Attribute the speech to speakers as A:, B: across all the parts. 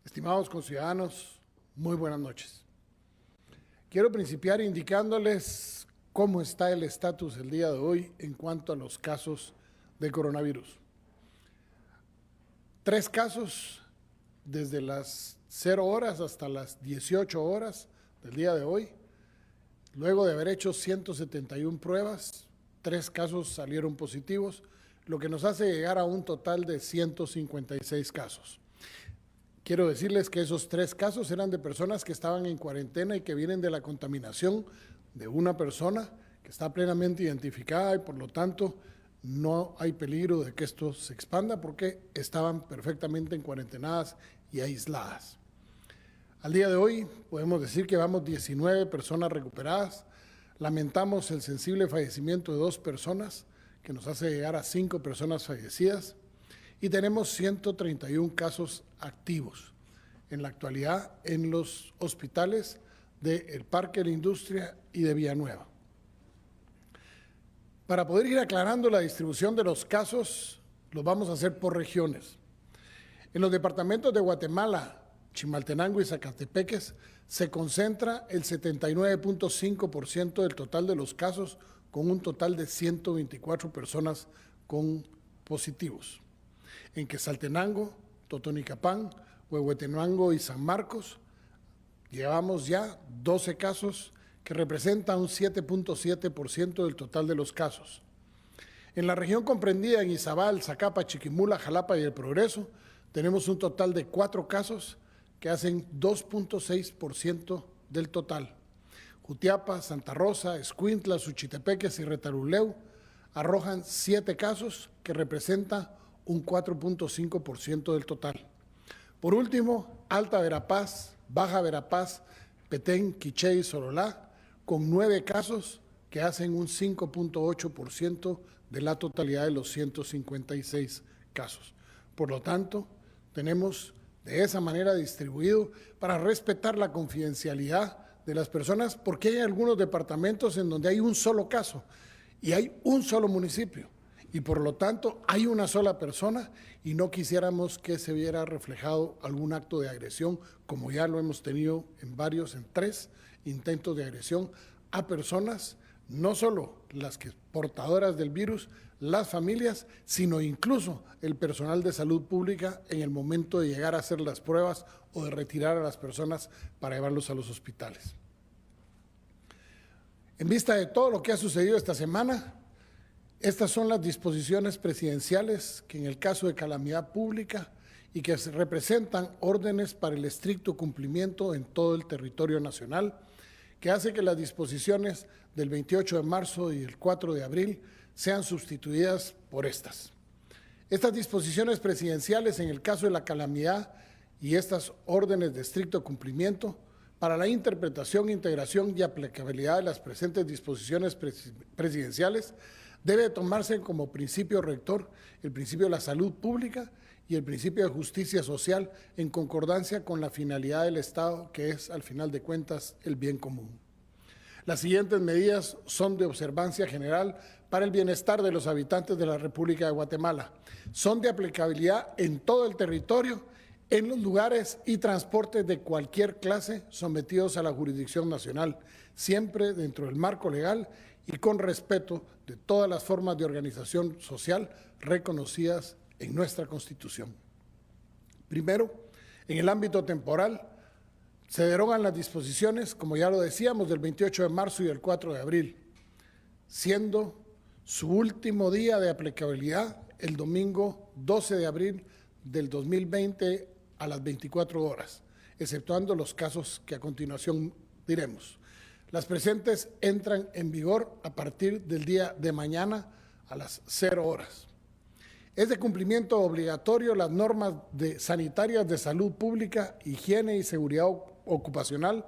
A: Estimados conciudadanos, muy buenas noches. Quiero principiar indicándoles cómo está el estatus el día de hoy en cuanto a los casos de coronavirus. 3 casos desde las 0 horas hasta las 18 horas del día de hoy. Luego de haber hecho 171 pruebas, 3 casos salieron positivos, lo que nos hace llegar a un total de 156 casos. Quiero decirles que esos 3 casos eran de personas que estaban en cuarentena y que vienen de la contaminación de una persona que está plenamente identificada y por lo tanto no hay peligro de que esto se expanda porque estaban perfectamente en cuarentenadas y aisladas. Al día de hoy podemos decir que vamos 19 personas recuperadas. Lamentamos el sensible fallecimiento de 2 personas que nos hace llegar a 5 personas fallecidas. Y tenemos 131 casos activos en la actualidad en los hospitales del Parque de la Industria y de Villanueva. Para poder ir aclarando la distribución de los casos, los vamos a hacer por regiones. En los departamentos de Guatemala, Chimaltenango y Zacatepeques se concentra el 79.5% del total de los casos, con un total de 124 personas con positivos. En Quetzaltenango, Totonicapán, Huehuetenango y San Marcos llevamos ya 12 casos que representan un 7.7% del total de los casos. En la región comprendida en Izabal, Zacapa, Chiquimula, Jalapa y El Progreso tenemos un total de 4 casos que hacen 2.6% del total. Jutiapa, Santa Rosa, Escuintla, Suchitepeques y Retaluleu arrojan 7 casos que representan un 4.5% del total. Por último, Alta Verapaz, Baja Verapaz, Petén, Quiché y Sololá, con 9 casos que hacen un 5.8% de la totalidad de los 156 casos. Por lo tanto, tenemos de esa manera distribuido para respetar la confidencialidad de las personas, porque hay algunos departamentos en donde hay un solo caso y hay un solo municipio. Y por lo tanto hay una sola persona y no quisiéramos que se viera reflejado algún acto de agresión, como ya lo hemos tenido en 3 intentos de agresión a personas, no solo las que portadoras del virus, las familias, sino incluso el personal de salud pública en el momento de llegar a hacer las pruebas o de retirar a las personas para llevarlos a los hospitales. En vista de todo lo que ha sucedido esta semana, estas son las disposiciones presidenciales que en el caso de calamidad pública y que representan órdenes para el estricto cumplimiento en todo el territorio nacional, que hace que las disposiciones del 28 de marzo y el 4 de abril sean sustituidas por estas. Estas disposiciones presidenciales en el caso de la calamidad y estas órdenes de estricto cumplimiento para la interpretación, integración y aplicabilidad de las presentes disposiciones presidenciales debe tomarse como principio rector el principio de la salud pública y el principio de justicia social en concordancia con la finalidad del Estado, que es, al final de cuentas, el bien común. Las siguientes medidas son de observancia general para el bienestar de los habitantes de la República de Guatemala. Son de aplicabilidad en todo el territorio, en los lugares y transportes de cualquier clase sometidos a la jurisdicción nacional, siempre dentro del marco legal y con respeto de todas las formas de organización social reconocidas en nuestra Constitución. Primero, en el ámbito temporal, se derogan las disposiciones, como ya lo decíamos, del 28 de marzo y el 4 de abril, siendo su último día de aplicabilidad el domingo 12 de abril del 2020 a las 24 horas, exceptuando los casos que a continuación diremos. Las presentes entran en vigor a partir del día de mañana a las 0 horas. Es de cumplimiento obligatorio las normas sanitarias de salud pública, higiene y seguridad ocupacional.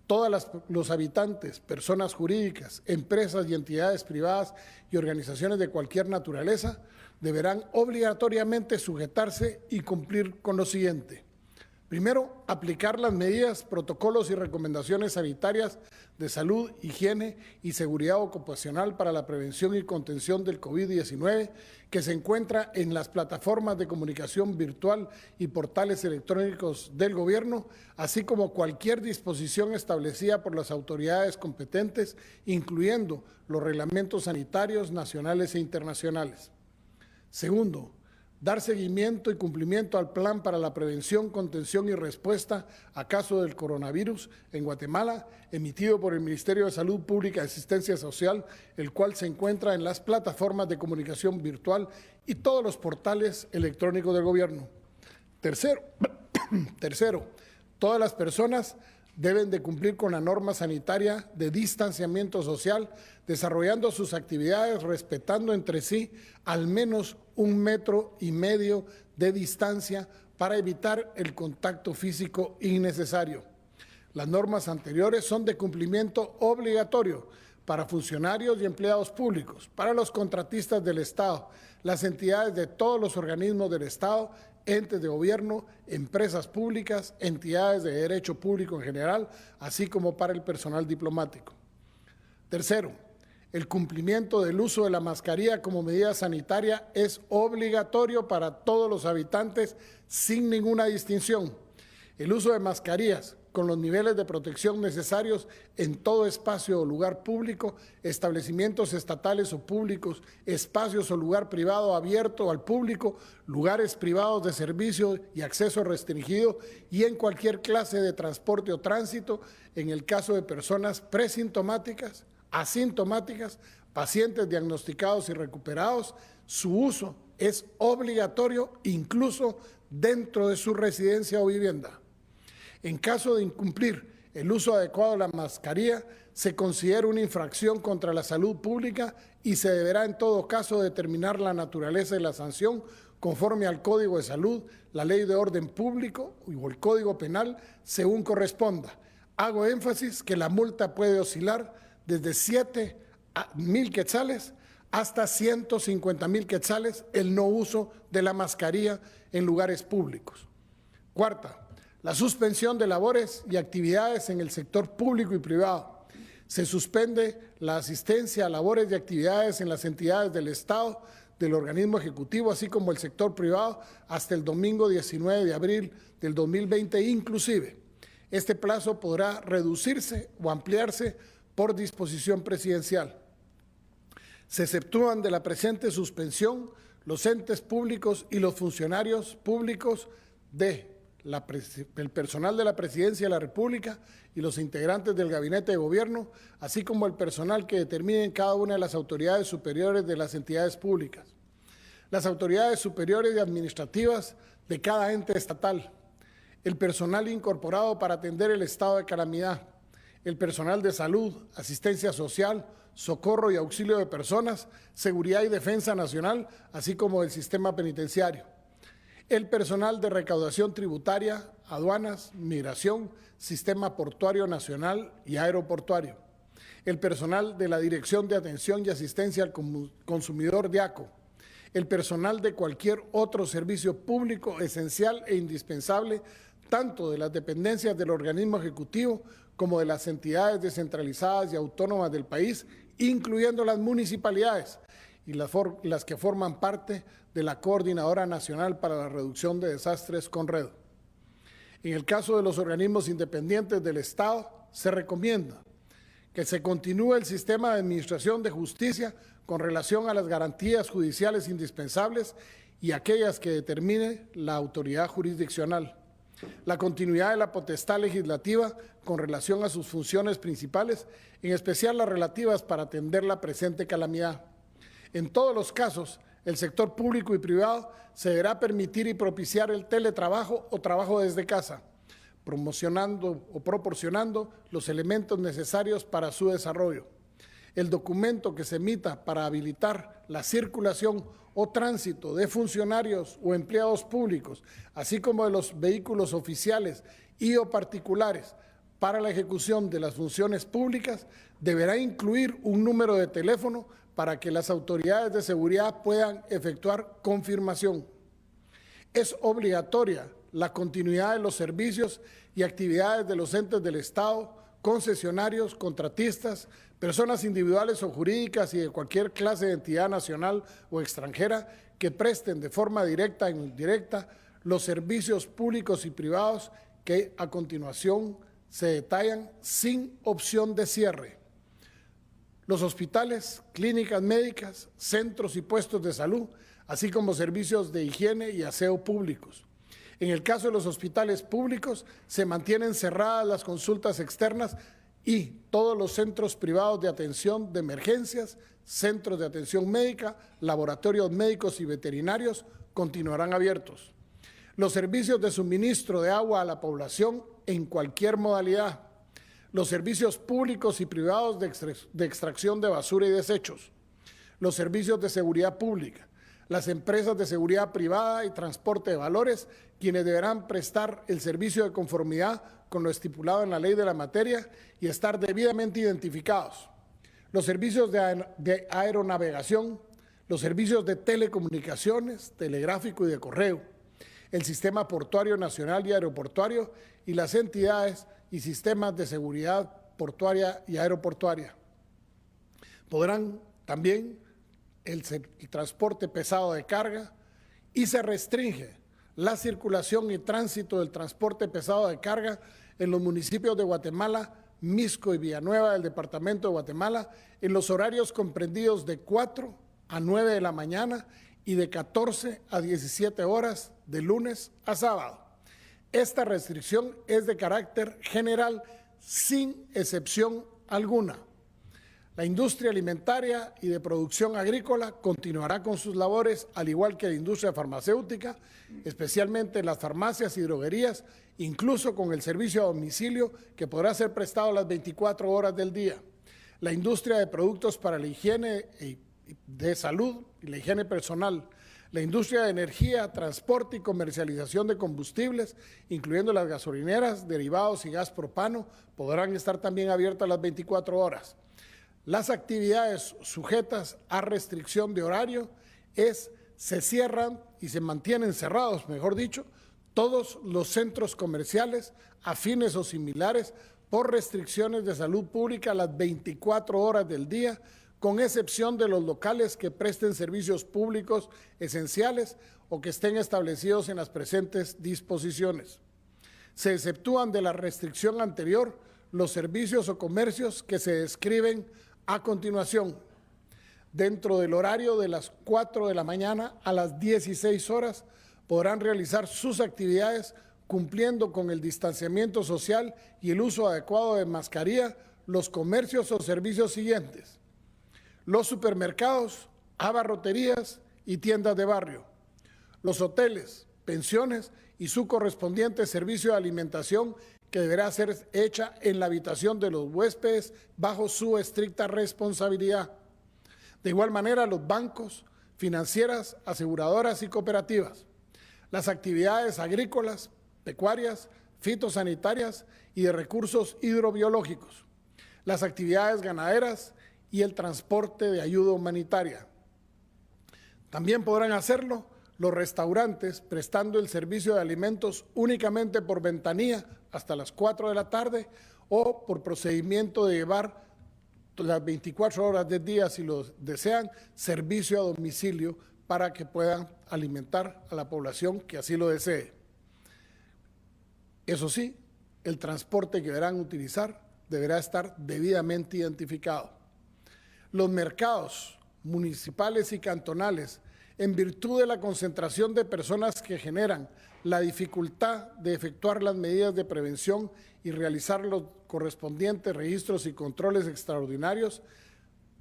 A: Todos los habitantes, personas jurídicas, empresas y entidades privadas y organizaciones de cualquier naturaleza deberán obligatoriamente sujetarse y cumplir con lo siguiente: Primero, aplicar las medidas, protocolos y recomendaciones sanitarias de salud, higiene y seguridad ocupacional para la prevención y contención del COVID-19 que se encuentra en las plataformas de comunicación virtual y portales electrónicos del Gobierno, así como cualquier disposición establecida por las autoridades competentes, incluyendo los reglamentos sanitarios nacionales e internacionales. Segundo, dar seguimiento y cumplimiento al Plan para la Prevención, Contención y Respuesta a caso del coronavirus en Guatemala, emitido por el Ministerio de Salud Pública y Asistencia Social, el cual se encuentra en las plataformas de comunicación virtual y todos los portales electrónicos del Gobierno. Tercero, todas las personas deben de cumplir con la norma sanitaria de distanciamiento social, desarrollando sus actividades respetando entre sí al menos 1,5 metros de distancia para evitar el contacto físico innecesario. Las normas anteriores son de cumplimiento obligatorio para funcionarios y empleados públicos, para los contratistas del Estado, las entidades de todos los organismos del Estado, entes de gobierno, empresas públicas, entidades de derecho público en general, así como para el personal diplomático. Tercero, el cumplimiento del uso de la mascarilla como medida sanitaria es obligatorio para todos los habitantes sin ninguna distinción. El uso de mascarillas con los niveles de protección necesarios en todo espacio o lugar público, establecimientos estatales o públicos, espacios o lugar privado abierto al público, lugares privados de servicio y acceso restringido y en cualquier clase de transporte o tránsito, en el caso de personas presintomáticas, asintomáticas, pacientes diagnosticados y recuperados, su uso es obligatorio incluso dentro de su residencia o vivienda. En caso de incumplir el uso adecuado de la mascarilla, se considera una infracción contra la salud pública y se deberá en todo caso determinar la naturaleza de la sanción conforme al Código de Salud, la Ley de Orden Público o el Código Penal, según corresponda. Hago énfasis que la multa puede oscilar desde 7,000 quetzales hasta 150,000 quetzales el no uso de la mascarilla en lugares públicos. Cuarta, la suspensión de labores y actividades en el sector público y privado. Se suspende la asistencia a labores y actividades en las entidades del Estado, del organismo ejecutivo, así como el sector privado, hasta el domingo 19 de abril del 2020 inclusive. Este plazo podrá reducirse o ampliarse por disposición presidencial. Se exceptúan de la presente suspensión los entes públicos y los funcionarios públicos el personal de la Presidencia de la República y los integrantes del Gabinete de Gobierno, así como el personal que determinen cada una de las autoridades superiores de las entidades públicas, las autoridades superiores y administrativas de cada ente estatal, el personal incorporado para atender el estado de calamidad, el personal de salud, asistencia social, socorro y auxilio de personas, seguridad y defensa nacional, así como del sistema penitenciario, el personal de recaudación tributaria, aduanas, migración, sistema portuario nacional y aeroportuario, el personal de la Dirección de Atención y Asistencia al Consumidor DIACO, el personal de cualquier otro servicio público esencial e indispensable, tanto de las dependencias del organismo ejecutivo como de las entidades descentralizadas y autónomas del país, incluyendo las municipalidades y las que forman parte de la Coordinadora Nacional para la Reducción de Desastres, CONRED. En el caso de los organismos independientes del Estado, se recomienda que se continúe el sistema de administración de justicia con relación a las garantías judiciales indispensables y aquellas que determine la autoridad jurisdiccional, la continuidad de la potestad legislativa con relación a sus funciones principales, en especial las relativas para atender la presente calamidad. En todos los casos, el sector público y privado se deberá permitir y propiciar el teletrabajo o trabajo desde casa, promocionando o proporcionando los elementos necesarios para su desarrollo. El documento que se emita para habilitar la circulación o tránsito de funcionarios o empleados públicos, así como de los vehículos oficiales y o particulares para la ejecución de las funciones públicas, deberá incluir un número de teléfono para que las autoridades de seguridad puedan efectuar confirmación. Es obligatoria la continuidad de los servicios y actividades de los entes del Estado, concesionarios, contratistas, personas individuales o jurídicas y de cualquier clase de entidad nacional o extranjera que presten de forma directa o indirecta los servicios públicos y privados que a continuación se detallan sin opción de cierre. Los hospitales, clínicas médicas, centros y puestos de salud, así como servicios de higiene y aseo públicos. En el caso de los hospitales públicos, se mantienen cerradas las consultas externas y todos los centros privados de atención de emergencias, centros de atención médica, laboratorios médicos y veterinarios continuarán abiertos. Los servicios de suministro de agua a la población en cualquier modalidad, los servicios públicos y privados de extracción de basura y desechos, los servicios de seguridad pública, las empresas de seguridad privada y transporte de valores, quienes deberán prestar el servicio de conformidad con lo estipulado en la ley de la materia y estar debidamente identificados, los servicios de aeronavegación, los servicios de telecomunicaciones, telegráfico y de correo, el sistema portuario nacional y aeroportuario y las entidades y sistemas de seguridad portuaria y aeroportuaria. Podrán también el transporte pesado de carga y se restringe la circulación y tránsito del transporte pesado de carga en los municipios de Guatemala, Mixco y Villanueva del departamento de Guatemala en los horarios comprendidos de 4 a 9 de la mañana y de 14 a 17 horas de lunes a sábado. Esta restricción es de carácter general sin excepción alguna. La industria alimentaria y de producción agrícola continuará con sus labores, al igual que la industria farmacéutica, especialmente las farmacias y droguerías, incluso con el servicio a domicilio que podrá ser prestado las 24 horas del día. La industria de productos para la higiene de salud y la higiene personal, la industria de energía, transporte y comercialización de combustibles, incluyendo las gasolineras, derivados y gas propano, podrán estar también abiertas las 24 horas. Las actividades sujetas a restricción de horario se cierran y se mantienen cerrados, mejor dicho, todos los centros comerciales afines o similares por restricciones de salud pública las 24 horas del día, con excepción de los locales que presten servicios públicos esenciales o que estén establecidos en las presentes disposiciones. Se exceptúan de la restricción anterior los servicios o comercios que se describen a continuación. Dentro del horario de las 4 de la mañana a las 16 horas podrán realizar sus actividades cumpliendo con el distanciamiento social y el uso adecuado de mascarilla los comercios o servicios siguientes: los supermercados, abarroterías y tiendas de barrio, los hoteles, pensiones y su correspondiente servicio de alimentación que deberá ser hecha en la habitación de los huéspedes bajo su estricta responsabilidad. De igual manera, los bancos, financieras, aseguradoras y cooperativas, las actividades agrícolas, pecuarias, fitosanitarias y de recursos hidrobiológicos, las actividades ganaderas y el transporte de ayuda humanitaria. También podrán hacerlo los restaurantes prestando el servicio de alimentos únicamente por ventanilla hasta las 4 de la tarde o por procedimiento de llevar las 24 horas del día, si lo desean, servicio a domicilio para que puedan alimentar a la población que así lo desee. Eso sí, el transporte que deberán utilizar deberá estar debidamente identificado. Los mercados municipales y cantonales, en virtud de la concentración de personas que generan la dificultad de efectuar las medidas de prevención y realizar los correspondientes registros y controles extraordinarios,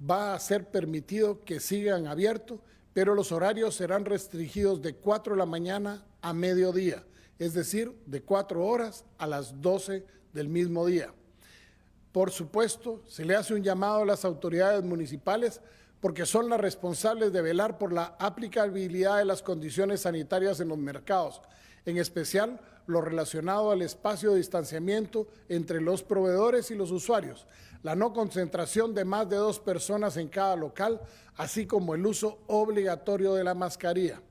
A: va a ser permitido que sigan abiertos, pero los horarios serán restringidos de 4 de la mañana a mediodía, es decir, de 4 horas a las 12 del mismo día. Por supuesto, se le hace un llamado a las autoridades municipales porque son las responsables de velar por la aplicabilidad de las condiciones sanitarias en los mercados, en especial lo relacionado al espacio de distanciamiento entre los proveedores y los usuarios, la no concentración de más de 2 personas en cada local, así como el uso obligatorio de la mascarilla.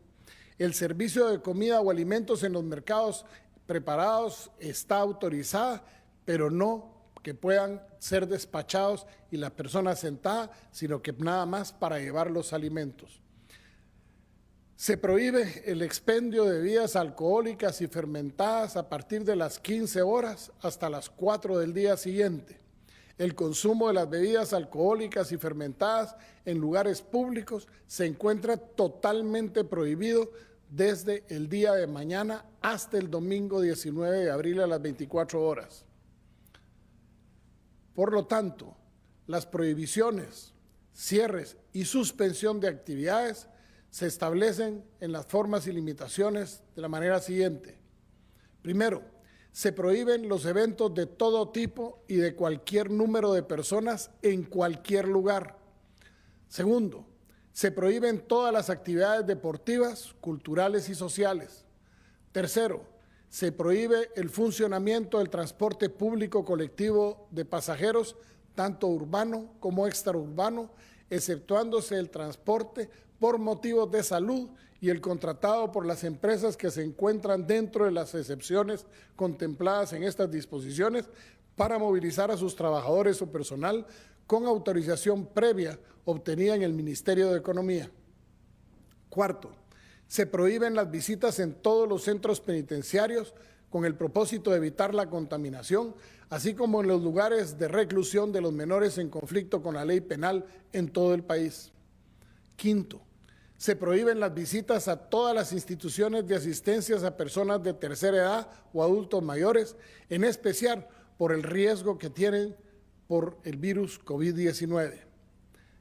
A: El servicio de comida o alimentos en los mercados preparados está autorizada, pero no que puedan ser despachados y la persona sentada, sino que nada más para llevar los alimentos. Se prohíbe el expendio de bebidas alcohólicas y fermentadas a partir de las 15 horas hasta las 4 del día siguiente. El consumo de las bebidas alcohólicas y fermentadas en lugares públicos se encuentra totalmente prohibido desde el día de mañana hasta el domingo 19 de abril a las 24 horas. Por lo tanto, las prohibiciones, cierres y suspensión de actividades se establecen en las formas y limitaciones de la manera siguiente. Primero, se prohíben los eventos de todo tipo y de cualquier número de personas en cualquier lugar. Segundo, se prohíben todas las actividades deportivas, culturales y sociales. Tercero, se prohíbe el funcionamiento del transporte público colectivo de pasajeros, tanto urbano como extraurbano, exceptuándose el transporte por motivos de salud y el contratado por las empresas que se encuentran dentro de las excepciones contempladas en estas disposiciones para movilizar a sus trabajadores o personal con autorización previa obtenida en el Ministerio de Economía. Cuarto, se prohíben las visitas en todos los centros penitenciarios con el propósito de evitar la contaminación, así como en los lugares de reclusión de los menores en conflicto con la ley penal en todo el país. Quinto, se prohíben las visitas a todas las instituciones de asistencia a personas de tercera edad o adultos mayores, en especial por el riesgo que tienen por el virus COVID-19.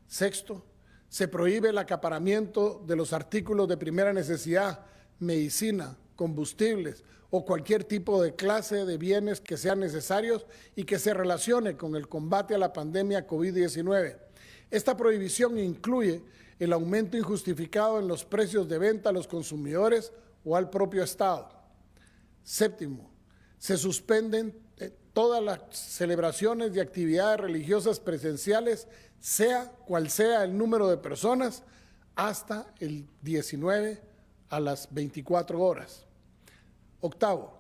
A: Sexto, se prohíbe el acaparamiento de los artículos de primera necesidad, medicina, combustibles o cualquier tipo de clase de bienes que sean necesarios y que se relacione con el combate a la pandemia COVID-19. Esta prohibición incluye el aumento injustificado en los precios de venta a los consumidores o al propio Estado. Séptimo, se suspenden todas las celebraciones y actividades religiosas presenciales, sea cual sea el número de personas, hasta el 19 a las 24 horas. Octavo,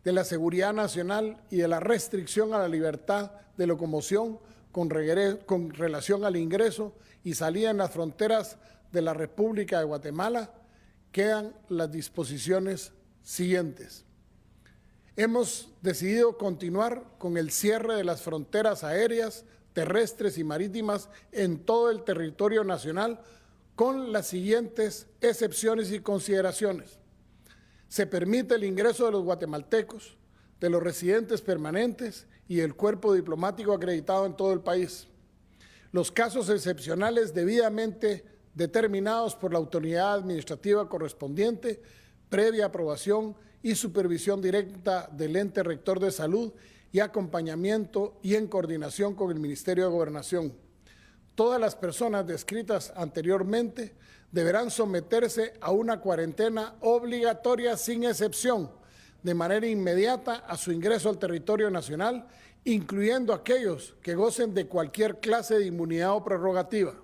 A: de la seguridad nacional y de la restricción a la libertad de locomoción con relación al ingreso y salida en las fronteras de la República de Guatemala, quedan las disposiciones siguientes. Hemos decidido continuar con el cierre de las fronteras aéreas, terrestres y marítimas en todo el territorio nacional con las siguientes excepciones y consideraciones. Se permite el ingreso de los guatemaltecos, de los residentes permanentes y del cuerpo diplomático acreditado en todo el país. Los casos excepcionales debidamente determinados por la autoridad administrativa correspondiente, previa aprobación y supervisión directa del ente rector de salud y acompañamiento y en coordinación con el Ministerio de Gobernación. Todas las personas descritas anteriormente deberán someterse a una cuarentena obligatoria sin excepción, de manera inmediata a su ingreso al territorio nacional, incluyendo aquellos que gocen de cualquier clase de inmunidad o prerrogativa.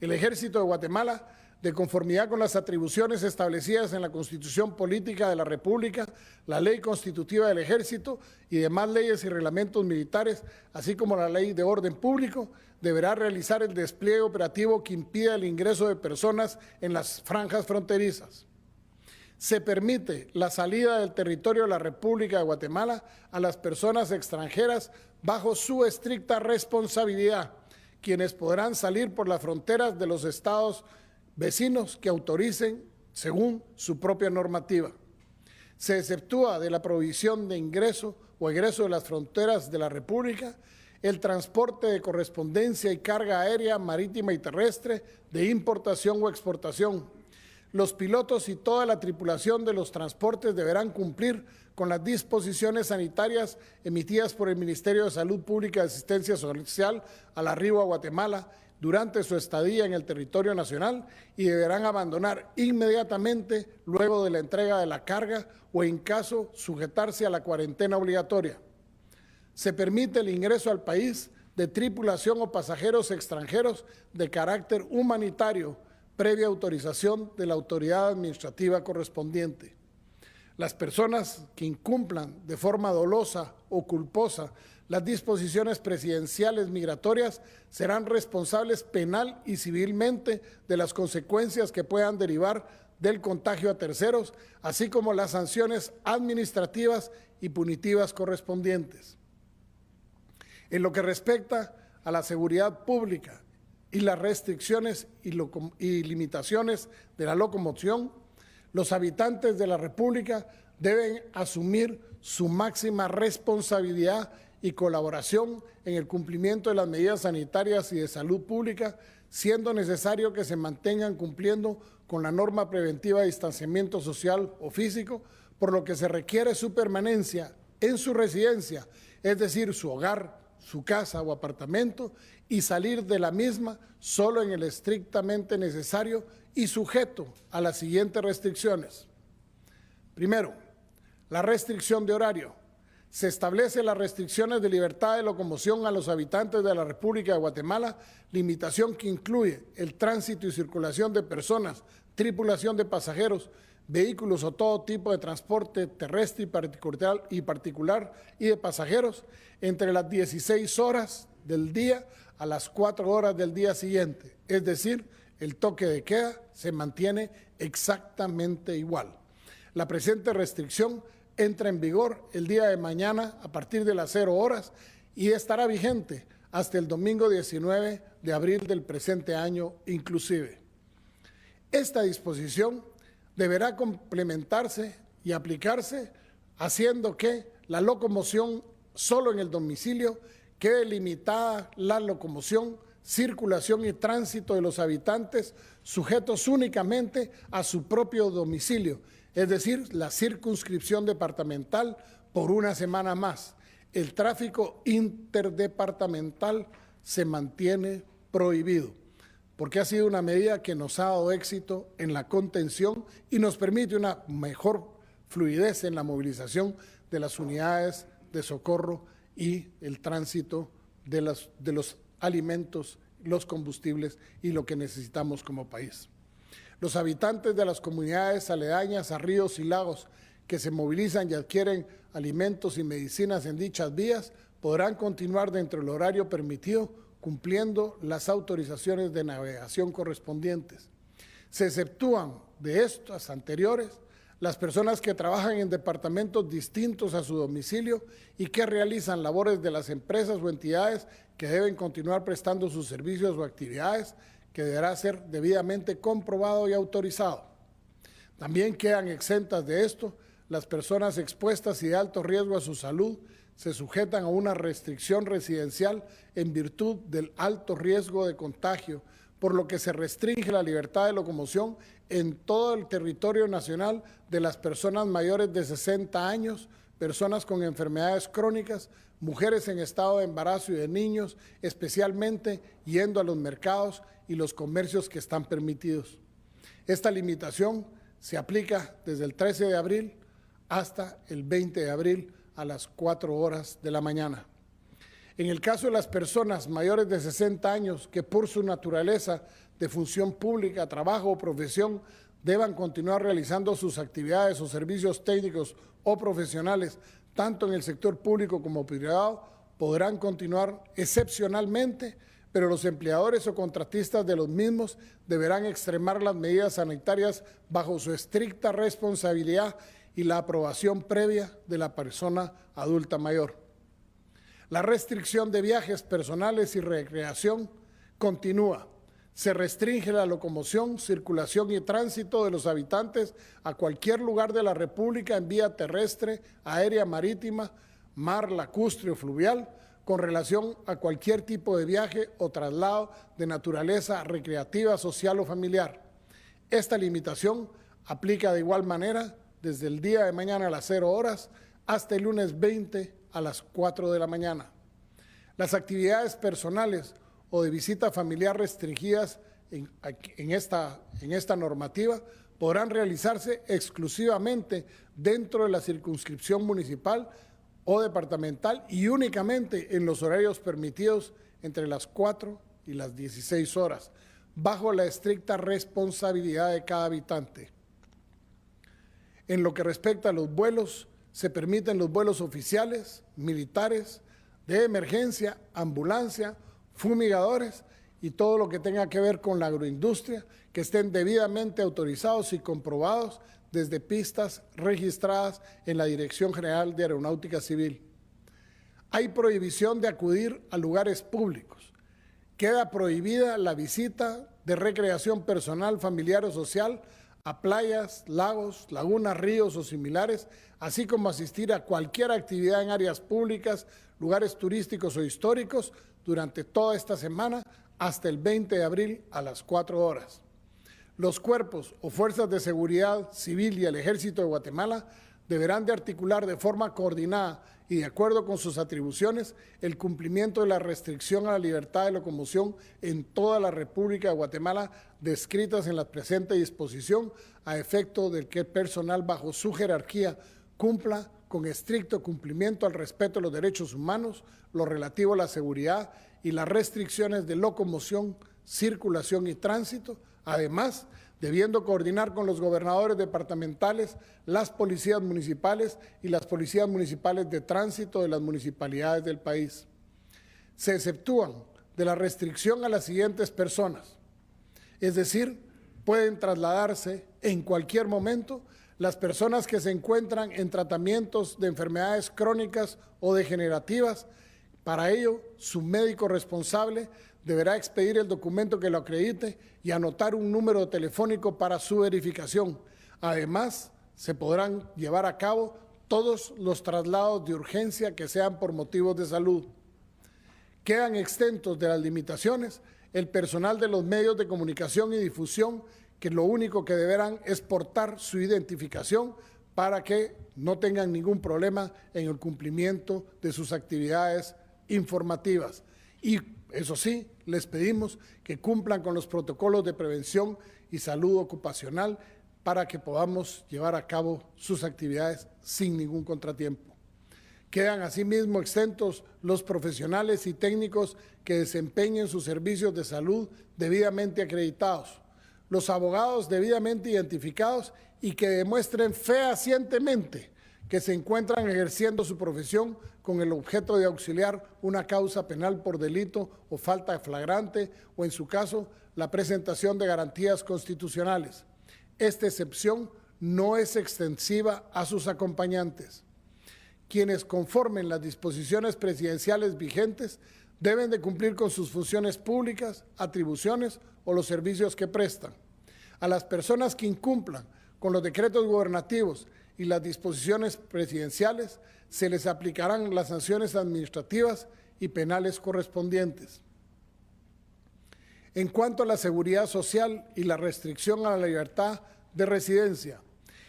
A: El Ejército de Guatemala, de conformidad con las atribuciones establecidas en la Constitución Política de la República, la Ley Constitutiva del Ejército y demás leyes y reglamentos militares, así como la Ley de Orden Público, deberá realizar el despliegue operativo que impida el ingreso de personas en las franjas fronterizas. Se permite la salida del territorio de la República de Guatemala a las personas extranjeras bajo su estricta responsabilidad, quienes podrán salir por las fronteras de los estados vecinos que autoricen según su propia normativa. Se exceptúa de la prohibición de ingreso o egreso de las fronteras de la República el transporte de correspondencia y carga aérea, marítima y terrestre, de importación o exportación. Los pilotos y toda la tripulación de los transportes deberán cumplir con las disposiciones sanitarias emitidas por el Ministerio de Salud Pública y Asistencia Social al arribo a Guatemala durante su estadía en el territorio nacional y deberán abandonar inmediatamente luego de la entrega de la carga o en caso sujetarse a la cuarentena obligatoria. Se permite el ingreso al país de tripulación o pasajeros extranjeros de carácter humanitario, previa autorización de la autoridad administrativa correspondiente. Las personas que incumplan de forma dolosa o culposa las disposiciones presidenciales migratorias serán responsables penal y civilmente de las consecuencias que puedan derivar del contagio a terceros, así como las sanciones administrativas y punitivas correspondientes. En lo que respecta a la seguridad pública y las restricciones y limitaciones de la locomoción, los habitantes de la República deben asumir su máxima responsabilidad y colaboración en el cumplimiento de las medidas sanitarias y de salud pública, siendo necesario que se mantengan cumpliendo con la norma preventiva de distanciamiento social o físico, por lo que se requiere su permanencia en su residencia, es decir, su hogar, su casa o apartamento, y salir de la misma solo en el estrictamente necesario y sujeto a las siguientes restricciones. Primero, la restricción de horario. Se establece las restricciones de libertad de locomoción a los habitantes de la República de Guatemala, limitación que incluye el tránsito y circulación de personas, tripulación de pasajeros, vehículos o todo tipo de transporte terrestre y particular y de pasajeros entre las 16 horas del día a las 4 horas del día siguiente. Es decir, el toque de queda se mantiene exactamente igual. La presente restricción entra en vigor el día de mañana a partir de las 0 horas y estará vigente hasta el domingo 19 de abril del presente año inclusive. Esta disposición deberá complementarse y aplicarse haciendo que la locomoción solo en el domicilio quede limitada la locomoción, circulación y tránsito de los habitantes sujetos únicamente a su propio domicilio, es decir, la circunscripción departamental por una semana más. El tráfico interdepartamental se mantiene prohibido, porque ha sido una medida que nos ha dado éxito en la contención y nos permite una mejor fluidez en la movilización de las unidades de socorro y el tránsito de los alimentos, los combustibles y lo que necesitamos como país. Los habitantes de las comunidades aledañas a ríos y lagos que se movilizan y adquieren alimentos y medicinas en dichas vías podrán continuar dentro del horario permitido cumpliendo las autorizaciones de navegación correspondientes. Se exceptúan de estas anteriores las personas que trabajan en departamentos distintos a su domicilio y que realizan labores de las empresas o entidades que deben continuar prestando sus servicios o actividades, que deberá ser debidamente comprobado y autorizado. También quedan exentas de esto las personas expuestas y de alto riesgo a su salud, se sujetan a una restricción residencial en virtud del alto riesgo de contagio, por lo que se restringe la libertad de locomoción en todo el territorio nacional de las personas mayores de 60 años, personas con enfermedades crónicas, mujeres en estado de embarazo y de niños, especialmente yendo a los mercados y los comercios que están permitidos. Esta limitación se aplica desde el 13 de abril hasta el 20 de abril a las 4 horas de la mañana. En el caso de las personas mayores de 60 años que por su naturaleza de función pública, trabajo o profesión deban continuar realizando sus actividades o servicios técnicos o profesionales, tanto en el sector público como privado, podrán continuar excepcionalmente, pero los empleadores o contratistas de los mismos deberán extremar las medidas sanitarias bajo su estricta responsabilidad y la aprobación previa de la persona adulta mayor. La restricción de viajes personales y recreación continúa. Se restringe la locomoción, circulación y tránsito de los habitantes a cualquier lugar de la República en vía terrestre, aérea, marítima, mar, lacustre o fluvial, con relación a cualquier tipo de viaje o traslado de naturaleza recreativa, social o familiar. Esta limitación aplica de igual manera desde el día de mañana a las 0 horas hasta el lunes 20 a las 4 de la mañana. Las actividades personales o de visita familiar restringidas en esta normativa podrán realizarse exclusivamente dentro de la circunscripción municipal o departamental y únicamente en los horarios permitidos entre las 4 y las 16 horas, bajo la estricta responsabilidad de cada habitante. En lo que respecta a los vuelos, se permiten los vuelos oficiales, militares, de emergencia, ambulancia, fumigadores y todo lo que tenga que ver con la agroindustria, que estén debidamente autorizados y comprobados desde pistas registradas en la Dirección General de Aeronáutica Civil. Hay prohibición de acudir a lugares públicos. Queda prohibida la visita de recreación personal, familiar o social a playas, lagos, lagunas, ríos o similares, así como asistir a cualquier actividad en áreas públicas, lugares turísticos o históricos durante toda esta semana hasta el 20 de abril a las 4 horas. Los cuerpos o fuerzas de seguridad civil y el Ejército de Guatemala deberán de articular de forma coordinada y de acuerdo con sus atribuciones el cumplimiento de la restricción a la libertad de locomoción en toda la República de Guatemala descritas en la presente disposición a efecto de que el personal bajo su jerarquía cumpla con estricto cumplimiento al respeto de los derechos humanos, lo relativo a la seguridad y las restricciones de locomoción, circulación y tránsito, además debiendo coordinar con los gobernadores departamentales, las policías municipales y las policías municipales de tránsito de las municipalidades del país. Se exceptúan de la restricción a las siguientes personas, es decir, pueden trasladarse en cualquier momento las personas que se encuentran en tratamientos de enfermedades crónicas o degenerativas. Para ello, su médico responsable deberá expedir el documento que lo acredite y anotar un número telefónico para su verificación. Además, se podrán llevar a cabo todos los traslados de urgencia que sean por motivos de salud. Quedan exentos de las limitaciones el personal de los medios de comunicación y difusión, que lo único que deberán es portar su identificación para que no tengan ningún problema en el cumplimiento de sus actividades informativas. Y eso sí, les pedimos que cumplan con los protocolos de prevención y salud ocupacional para que podamos llevar a cabo sus actividades sin ningún contratiempo. Quedan asimismo exentos los profesionales y técnicos que desempeñen sus servicios de salud debidamente acreditados, los abogados debidamente identificados y que demuestren fehacientemente que se encuentran ejerciendo su profesión con el objeto de auxiliar una causa penal por delito o falta flagrante o, en su caso, la presentación de garantías constitucionales. Esta excepción no es extensiva a sus acompañantes. Quienes conformen las disposiciones presidenciales vigentes deben de cumplir con sus funciones públicas, atribuciones o los servicios que prestan. A las personas que incumplan con los decretos gubernativos y las disposiciones presidenciales, se les aplicarán las sanciones administrativas y penales correspondientes. En cuanto a la seguridad social y la restricción a la libertad de residencia,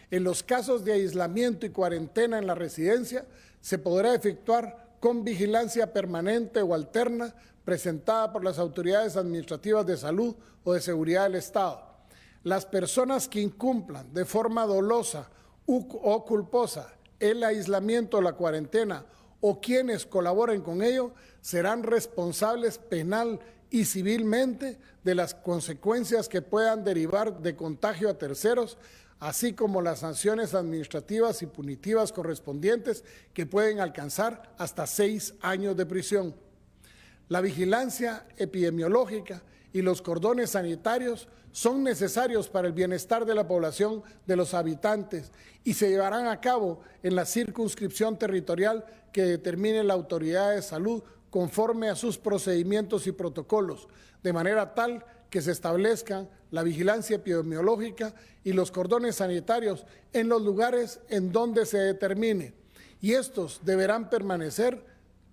A: en los casos de aislamiento y cuarentena en la residencia, se podrá efectuar con vigilancia permanente o alterna presentada por las autoridades administrativas de salud o de seguridad del Estado. Las personas que incumplan de forma dolosa o culposa el aislamiento o la cuarentena o quienes colaboren con ello serán responsables penal y civilmente de las consecuencias que puedan derivar de contagio a terceros, así como las sanciones administrativas y punitivas correspondientes que pueden alcanzar hasta 6 años de prisión. La vigilancia epidemiológica y los cordones sanitarios son necesarios para el bienestar de la población de los habitantes y se llevarán a cabo en la circunscripción territorial que determine la autoridad de salud conforme a sus procedimientos y protocolos, de manera tal que se establezcan la vigilancia epidemiológica y los cordones sanitarios en los lugares en donde se determine, y estos deberán permanecer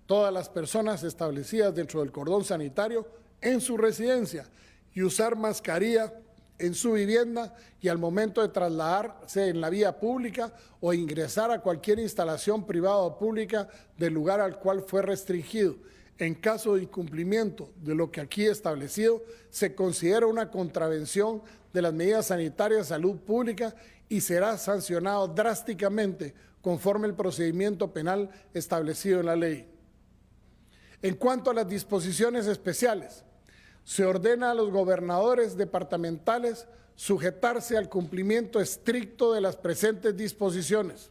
A: todas las personas establecidas dentro del cordón sanitario en su residencia y usar mascarilla en su vivienda y al momento de trasladarse en la vía pública o ingresar a cualquier instalación privada o pública del lugar al cual fue restringido. En caso de incumplimiento de lo que aquí establecido, se considera una contravención de las medidas sanitarias de salud pública y será sancionado drásticamente conforme el procedimiento penal establecido en la ley. En cuanto a las disposiciones especiales, Se ordena a los gobernadores departamentales sujetarse al cumplimiento estricto de las presentes disposiciones.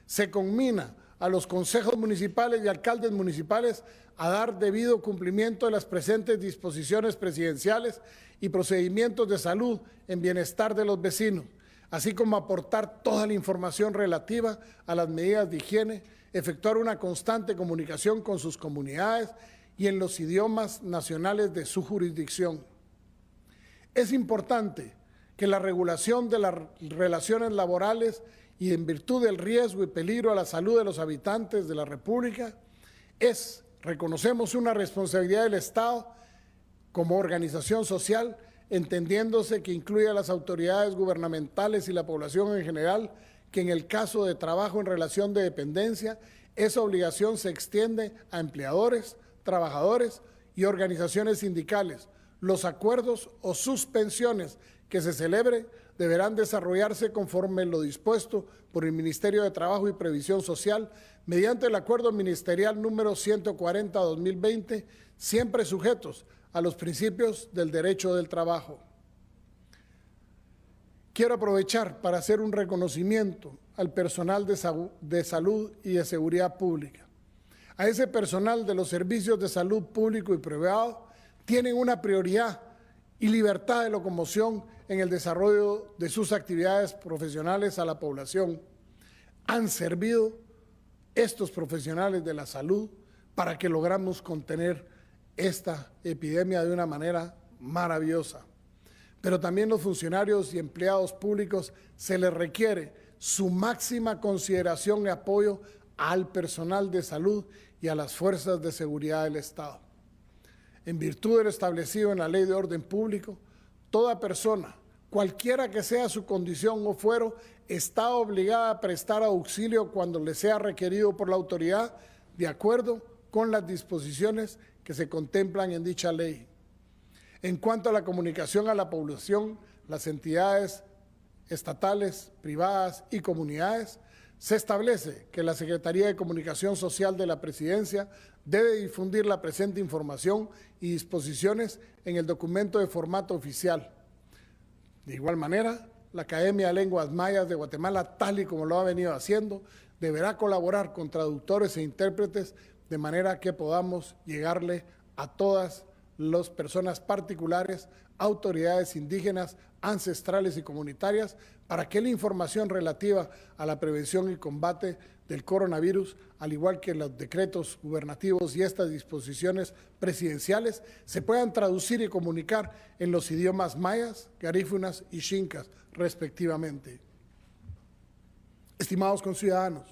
A: Se conmina a los consejos municipales y alcaldes municipales a dar debido cumplimiento de las presentes disposiciones presidenciales y procedimientos de salud en bienestar de los vecinos, así como aportar toda la información relativa a las medidas de higiene, efectuar una constante comunicación con sus comunidades y en los idiomas nacionales de su jurisdicción. Es importante que la regulación de las relaciones laborales y en virtud del riesgo y peligro a la salud de los habitantes de la República reconocemos una responsabilidad del Estado como organización social, entendiéndose que incluye a las autoridades gubernamentales y la población en general, que en el caso de trabajo en relación de dependencia, esa obligación se extiende a empleadores, trabajadores y organizaciones sindicales. Los acuerdos o suspensiones que se celebren deberán desarrollarse conforme lo dispuesto por el Ministerio de Trabajo y Previsión Social mediante el Acuerdo Ministerial número 140/2020, siempre sujetos a los principios del derecho del trabajo. Quiero aprovechar para hacer un reconocimiento al personal de salud y de seguridad pública. A ese personal de los servicios de salud público y privado tienen una prioridad y libertad de locomoción en el desarrollo de sus actividades profesionales a la población. Han servido estos profesionales de la salud para que logramos contener esta epidemia de una manera maravillosa. Pero también los funcionarios y empleados públicos se les requiere su máxima consideración y apoyo al personal de salud y a las fuerzas de seguridad del Estado. En virtud de lo establecido en la Ley de Orden Público, toda persona, cualquiera que sea su condición o fuero, está obligada a prestar auxilio cuando le sea requerido por la autoridad, de acuerdo con las disposiciones que se contemplan en dicha ley. En cuanto a la comunicación a la población, las entidades estatales, privadas y comunidades, se establece que la Secretaría de Comunicación Social de la Presidencia debe difundir la presente información y disposiciones en el documento de formato oficial. De igual manera, la Academia de Lenguas Mayas de Guatemala, tal y como lo ha venido haciendo, deberá colaborar con traductores e intérpretes de manera que podamos llegarle a todas las personas particulares, autoridades indígenas, ancestrales y comunitarias, para que la información relativa a la prevención y combate del coronavirus, al igual que los decretos gubernativos y estas disposiciones presidenciales, se puedan traducir y comunicar en los idiomas mayas, garífunas y xincas, respectivamente. Estimados conciudadanos,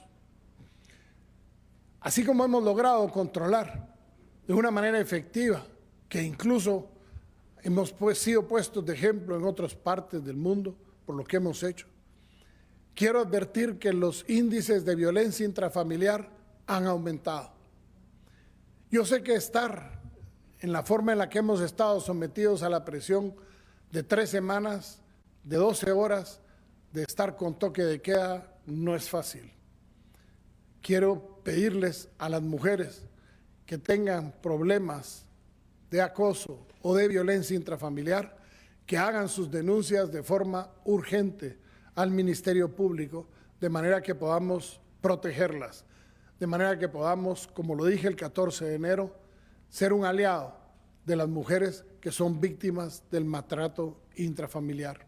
A: así como hemos logrado controlar de una manera efectiva, que incluso hemos sido puestos de ejemplo en otras partes del mundo por lo que hemos hecho, quiero advertir que los índices de violencia intrafamiliar han aumentado. Yo sé que estar en la forma en la que hemos estado sometidos a la presión de 3 semanas, de 12 horas, de estar con toque de queda, no es fácil. Quiero pedirles a las mujeres que tengan problemas de acoso o de violencia intrafamiliar, que hagan sus denuncias de forma urgente al Ministerio Público, de manera que podamos protegerlas, de manera que podamos, como lo dije el 14 de enero, ser un aliado de las mujeres que son víctimas del maltrato intrafamiliar.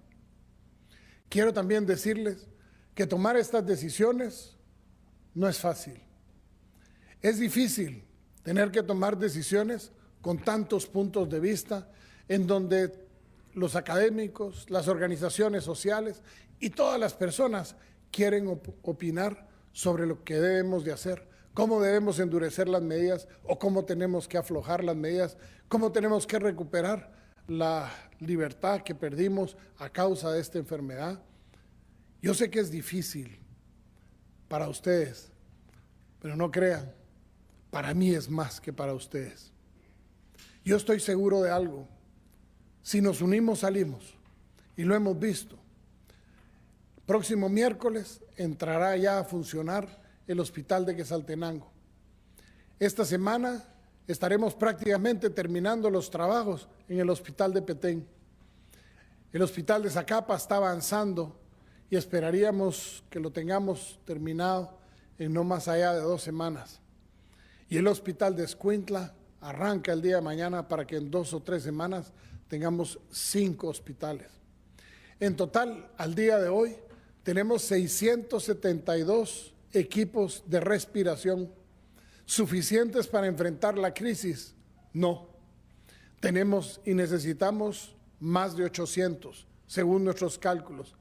A: Quiero también decirles que tomar estas decisiones no es fácil. Es difícil tener que tomar decisiones con tantos puntos de vista, en donde los académicos, las organizaciones sociales y todas las personas quieren opinar sobre lo que debemos de hacer, cómo debemos endurecer las medidas o cómo tenemos que aflojar las medidas, cómo tenemos que recuperar la libertad que perdimos a causa de esta enfermedad. Yo sé que es difícil para ustedes, pero no crean, para mí es más que para ustedes. Yo estoy seguro de algo, si nos unimos salimos, y lo hemos visto. Próximo miércoles entrará ya a funcionar el hospital de Quetzaltenango. Esta semana estaremos prácticamente terminando los trabajos en el hospital de Petén. El hospital de Zacapa está avanzando y esperaríamos que lo tengamos terminado en no más allá de 2 semanas. Y el hospital de Escuintla arranca el día de mañana para que en 2 o 3 semanas tengamos 5 hospitales. En total, al día de hoy, tenemos 672 equipos de respiración. ¿Suficientes para enfrentar la crisis? No. Tenemos y necesitamos más de 800, según nuestros cálculos.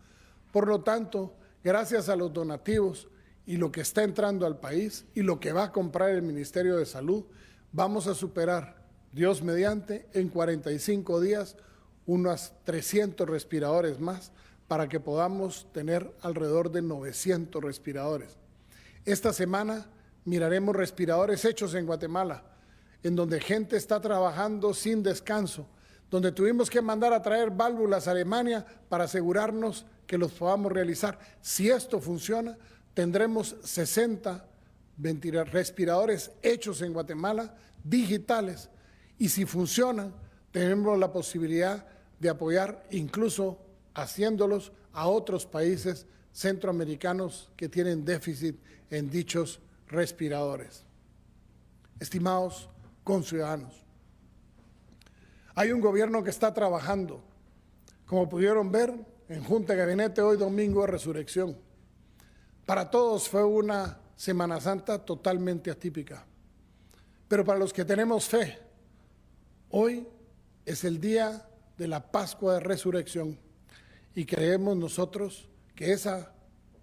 A: Por lo tanto, gracias a los donativos y lo que está entrando al país y lo que va a comprar el Ministerio de Salud, vamos a superar, Dios mediante, en 45 días, unos 300 respiradores más para que podamos tener alrededor de 900 respiradores. Esta semana miraremos respiradores hechos en Guatemala, en donde gente está trabajando sin descanso, donde tuvimos que mandar a traer válvulas a Alemania para asegurarnos que los podamos realizar. Si esto funciona, tendremos 60 respiradores hechos en Guatemala, digitales, y si funcionan, tenemos la posibilidad de apoyar, incluso haciéndolos a otros países centroamericanos que tienen déficit en dichos respiradores. Estimados conciudadanos, hay un gobierno que está trabajando. Como pudieron ver, en Junta de Gabinete hoy domingo de Resurrección. Para todos fue una Semana Santa totalmente atípica. Pero para los que tenemos fe, hoy es el día de la Pascua de Resurrección. Y creemos nosotros que esa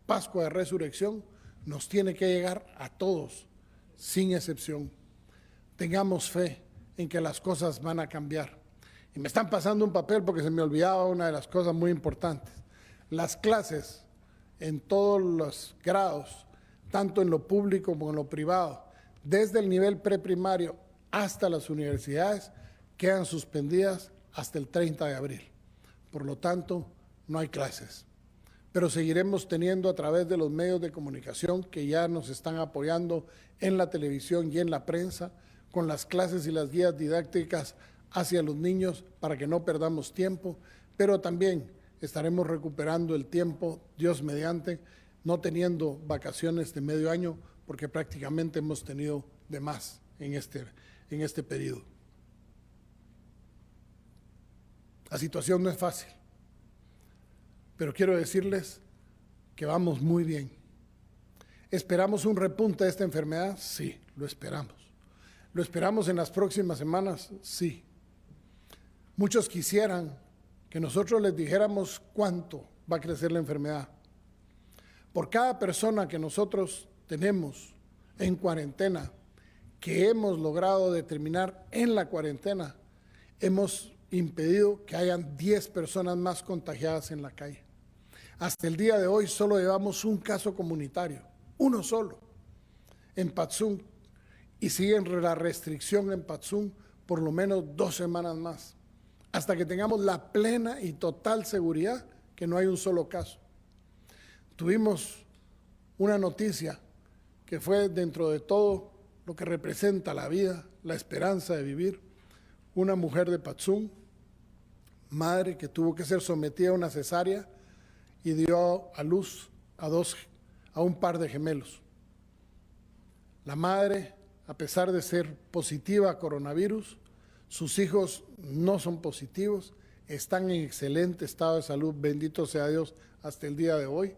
A: Pascua de Resurrección nos tiene que llegar a todos, sin excepción. Tengamos fe en que las cosas van a cambiar. Y me están pasando un papel porque se me olvidaba una de las cosas muy importantes. Las clases en todos los grados, tanto en lo público como en lo privado, desde el nivel preprimario hasta las universidades, quedan suspendidas hasta el 30 de abril. Por lo tanto, no hay clases. Pero seguiremos teniendo a través de los medios de comunicación que ya nos están apoyando en la televisión y en la prensa, con las clases y las guías didácticas hacia los niños para que no perdamos tiempo, pero también estaremos recuperando el tiempo, Dios mediante, no teniendo vacaciones de medio año, porque prácticamente hemos tenido de más en este periodo. La situación no es fácil, pero quiero decirles que vamos muy bien. ¿Esperamos un repunte de esta enfermedad? Sí, lo esperamos. ¿Lo esperamos en las próximas semanas? Sí. Muchos quisieran que nosotros les dijéramos cuánto va a crecer la enfermedad. Por cada persona que nosotros tenemos en cuarentena, que hemos logrado determinar en la cuarentena, hemos impedido que hayan 10 personas más contagiadas en la calle. Hasta el día de hoy solo llevamos un caso comunitario, uno solo, en Patzún, y sigue la restricción en Patzún por lo menos 2 semanas más, hasta que tengamos la plena y total seguridad que no hay un solo caso. Tuvimos una noticia que fue, dentro de todo lo que representa la vida, la esperanza de vivir, una mujer de Patzún, madre que tuvo que ser sometida a una cesárea y dio a luz a un par de gemelos. La madre, a pesar de ser positiva a coronavirus, sus hijos no son positivos, están en excelente estado de salud, bendito sea Dios, hasta el día de hoy.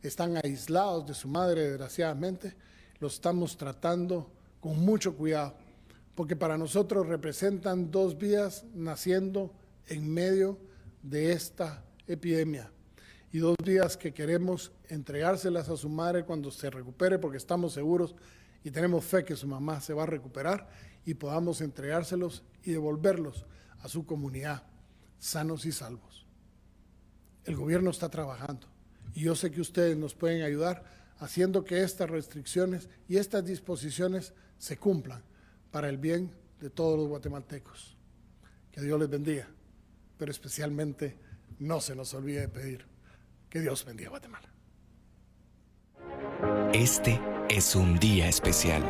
A: Están aislados de su madre, desgraciadamente. Los estamos tratando con mucho cuidado, porque para nosotros representan 2 vidas naciendo en medio de esta epidemia y 2 vidas que queremos entregárselas a su madre cuando se recupere, porque estamos seguros y tenemos fe que su mamá se va a recuperar y podamos entregárselos y devolverlos a su comunidad sanos y salvos. El gobierno está trabajando y yo sé que ustedes nos pueden ayudar haciendo que estas restricciones y estas disposiciones se cumplan para el bien de todos los guatemaltecos. Que Dios les bendiga, pero especialmente no se nos olvide de pedir que Dios bendiga a Guatemala.
B: Este es un día especial.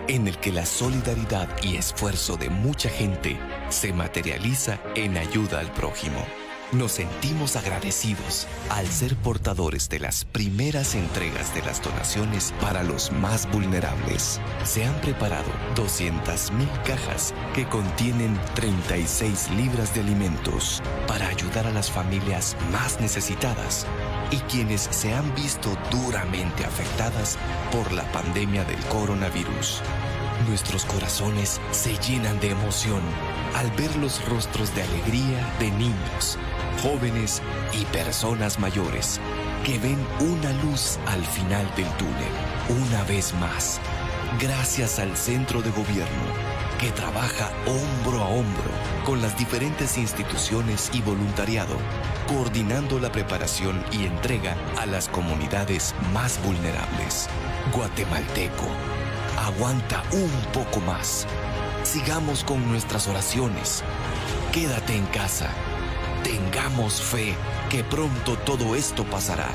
B: en el que la solidaridad y esfuerzo de mucha gente se materializa en ayuda al prójimo. Nos sentimos agradecidos al ser portadores de las primeras entregas de las donaciones para los más vulnerables. Se han preparado 200,000 cajas que contienen 36 libras de alimentos para ayudar a las familias más necesitadas y quienes se han visto duramente afectadas por la pandemia del coronavirus. Nuestros corazones se llenan de emoción al ver los rostros de alegría de niños, jóvenes y personas mayores que ven una luz al final del túnel. Una vez más, gracias al Centro de Gobierno que trabaja hombro a hombro con las diferentes instituciones y voluntariado, coordinando la preparación y entrega a las comunidades más vulnerables. Guatemalteco, aguanta un poco más. Sigamos con nuestras oraciones. Quédate en casa. Tengamos fe que pronto todo esto pasará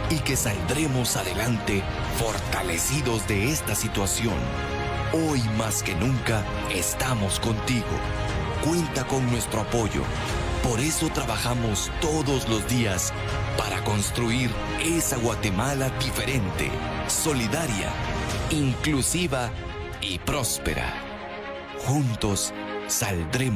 B: y que saldremos adelante fortalecidos de esta situación. Hoy más que nunca estamos contigo. Cuenta con nuestro apoyo. Por eso trabajamos todos los días para construir esa Guatemala diferente, solidaria, inclusiva y próspera. Juntos saldremos.